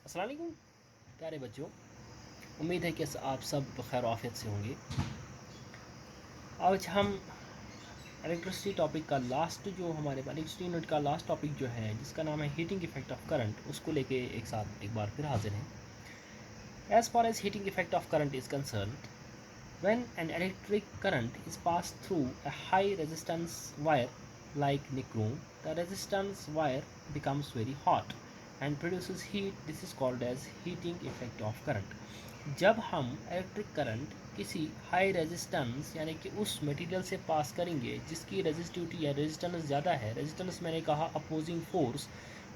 अस्सलाम वालेकुम प्यारे बच्चों। उम्मीद है कि आप सब खैर आफियत से होंगे। आज हम इलेक्ट्रिसिटी टॉपिक का लास्ट जो हमारे पास इलेक्ट्रिसिटी यूनिट का लास्ट टॉपिक जो है जिसका नाम है हीटिंग इफेक्ट ऑफ करंट, उसको लेके एक साथ एक बार फिर हाजिर हैं। As far as heating effect of current is concern, when an electric current is passed through a high resistance wire like nichrome, the resistance wire becomes very hot and produces heat. This is called as heating effect of current. जब हम electric current किसी high resistance यानी कि उस material से पास करेंगे जिसकी resistivity या रेजिस्टेंस ज़्यादा है, रेजिस्टेंस मैंने कहा अपोजिंग फोर्स,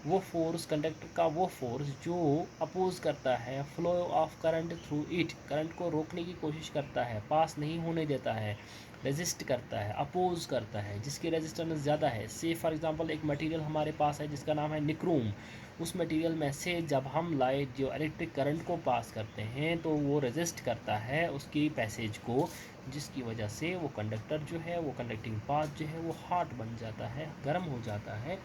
वो फोर्स कंडक्टर का वो फोर्स जो अपोज करता है flow of current through it, current को रोकने की कोशिश करता है, पास नहीं होने देता है, रेजिस्ट करता है, अपोज करता है, जिसकी रेजिस्टेंस ज़्यादा है। से फॉर एग्जांपल एक मटेरियल हमारे पास है जिसका नाम है निक्रोम। उस मटेरियल में से जब हम लाइट जो इलेक्ट्रिक करंट को पास करते हैं तो वो रेजिस्ट करता है उसकी पैसेज को, जिसकी वजह से वो कंडक्टर जो है, वो कंडक्टिंग पाथ जो है वो हॉट बन जाता है, गर्म हो जाता है।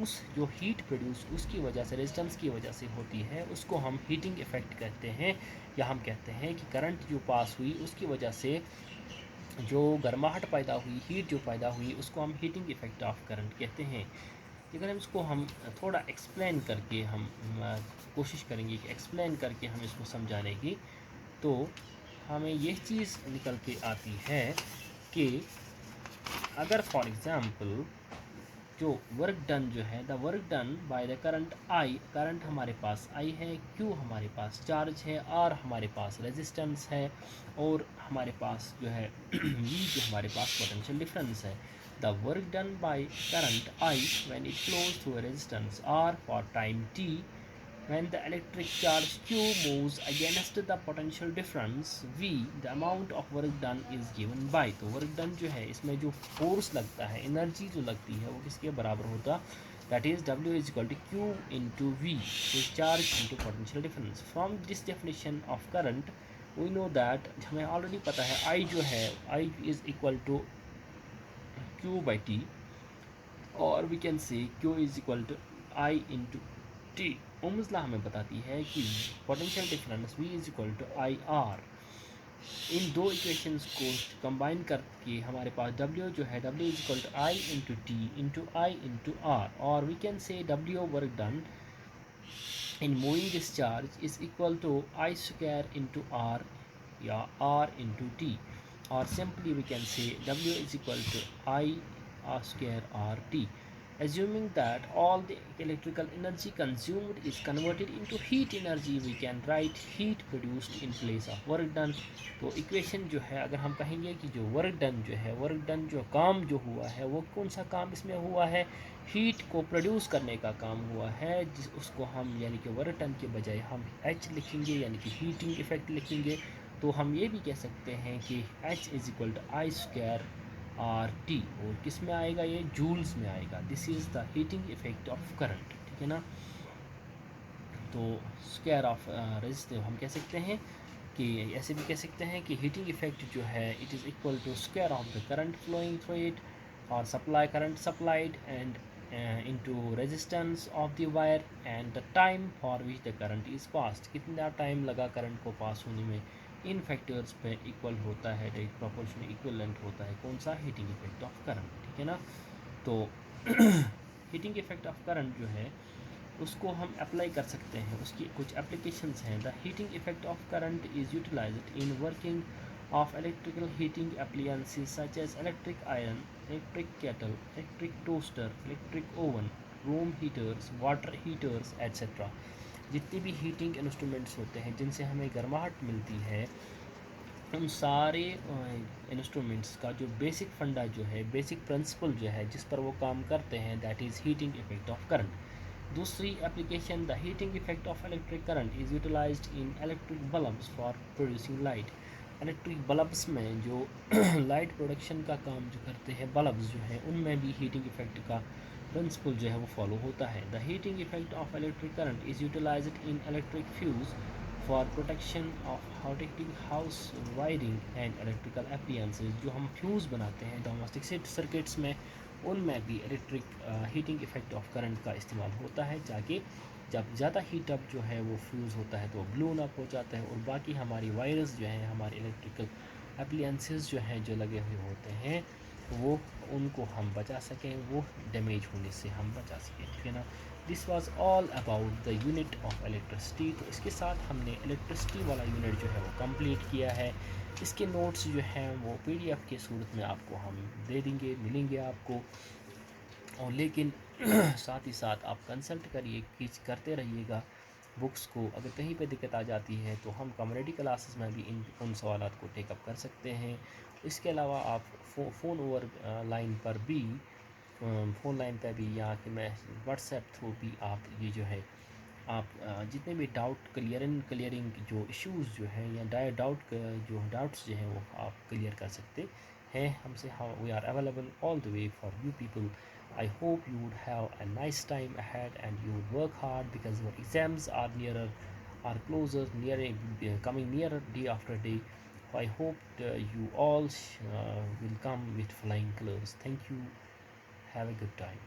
उस जो हीट प्रोड्यूस उसकी वजह से, रेजिस्टेंस की वजह से होती है, उसको हम हीटिंग इफ़ेक्ट कहते हैं। या हम कहते हैं कि करंट जो पास हुई उसकी वजह से जो गर्माहट पैदा हुई, हीट जो पैदा हुई, उसको हम हीटिंग इफ़ेक्ट ऑफ करंट कहते हैं। अगर हम इसको हम थोड़ा एक्सप्लेन करके हम कोशिश करेंगे कि एक्सप्लेन करके हम इसको समझाने की, तो हमें यह चीज़ निकल के आती है कि अगर फॉर एग्ज़ाम्पल जो वर्क डन जो है, the work done by the current I, current हमारे पास आई है, क्यू हमारे पास चार्ज है, आर हमारे पास रेजिस्टेंस है, और हमारे पास जो है वी जो हमारे पास पोटेंशियल डिफरेंस है। The work done by current I when it flows through a resistance R for time t, when the electric charge Q moves against the potential difference V, the amount of work done is given by। तो work done जो है इसमें जो force लगता है, energy जो लगती है, वो किसके बराबर होता, that is W is equal to Q into V, charge into potential difference. From this definition of current we know that, हमें ऑलरेडी पता है I जो है, I is equal to Q by T, और we can say Q is equal to I into T. Ohm's law हमें बताती है कि potential difference V is equal to I R. इन दो इक्वेशंस को कंबाइन करके हमारे पास W जो है, W is equal to I into T into I into R, और we can say W work done in moving this charge is equal to I square into R या R into T, और simply we can say W is equal to I square R T. Assuming that all the electrical energy consumed is converted into heat energy, we can write heat produced in place of work done। तो equation जो है, अगर हम कहेंगे कि जो work done जो है, वर्क डन जो काम जो हुआ है, वो कौन सा काम इसमें हुआ है, हीट को प्रोड्यूस करने का काम हुआ है, जिस उसको हम यानी कि वर्क डन के बजाय हम H लिखेंगे यानी कि हीटिंग इफेक्ट लिखेंगे। तो हम ये भी कह सकते हैं कि H is equal to I square R T, और किस में आएगा, ये जूल्स में आएगा। This is the heating effect of current, ठीक है ना। तो स्क्वायर ऑफ रेजिस्टिव हम कह सकते हैं कि ऐसे भी कह सकते हैं कि हीटिंग इफेक्ट जो है it is equal to square of the current flowing through it, और supply current supplied and into resistance of the wire and the time for which the current is passed, कितना time लगा current को पास होने में, इन factors पे equal होता है, direct proportional equivalent होता है कौन सा, हीटिंग इफेक्ट ऑफ करंट, ठीक है ना। तो हीटिंग इफेक्ट ऑफ करंट जो है उसको हम अप्लाई कर सकते हैं, उसकी कुछ एप्लीकेशंस हैं। The heating effect of current is utilised in working of electrical heating appliances such as electric iron, electric kettle, electric toaster, electric oven, room heaters, water heaters etc। जितनी भी हीटिंग इंस्ट्रूमेंट्स होते हैं जिनसे हमें गर्माहट मिलती है, उन सारे इंस्ट्रूमेंट्स का जो बेसिक फंडा जो है, बेसिक प्रिंसिपल जो है जिस पर वो काम करते हैं, that is heating effect of current. दूसरी application, the heating effect of electric current is utilised in electric bulbs for producing light. Electric bulbs में जो लाइट प्रोडक्शन का काम जो करते हैं बल्ब्स जो है, उनमें भी हीटिंग इफेक्ट का प्रिंसिपल जो है वो फॉलो होता है। The heating effect of electric current is utilised in electric fuse for protection of protecting house wiring and electrical appliances. जो हम फ्यूज़ बनाते हैं डोमेस्टिक सर्किट्स में, उनमें भी electric heating effect of current का इस्तेमाल होता है, ताकि जब ज़्यादा हीट अप जो है वो फ्यूज़ होता है तो ब्लोन अप हो जाता है, और बाकी हमारी वायर्स जो हैं, हमारे इलेक्ट्रिकल अप्लायंसेस जो हैं जो लगे हुए होते हैं, वो उनको हम बचा सकें, वो डैमेज होने से हम बचा सकें, ठीक है ना। This was all about the unit of electricity. तो इसके साथ हमने इलेक्ट्रिसिटी वाला यूनिट जो है वो कंप्लीट किया है। इसके नोट्स जो हैं वो पीडीएफ की सूरत में आपको हम दे देंगे, मिलेंगे आपको। और लेकिन साथ ही साथ आप कंसल्ट करिए, किस करते रहिएगा बुक्स को। अगर कहीं पे दिक्कत आ जाती है तो हम कम्युनिटी क्लासेस में भी इन उन सवालात को टेकअप कर सकते हैं। इसके अलावा आप फ़ोन ओवर लाइन पर भी, फ़ोन लाइन पर भी, या कि मैं व्हाट्सएप थ्रू भी आप ये जो है आप जितने भी डाउट क्लियरिंग जो इश्यूज़ जो हैं, या जो डाउट्स जो हैं वो आप क्लियर कर सकते हैं हमसे। हम we are available all the way for you people. I hope you would have a nice time ahead and you would work hard, because your exams are closer, coming nearer day after day. So I hope you all will come with flying colors. Thank you. Have a good time.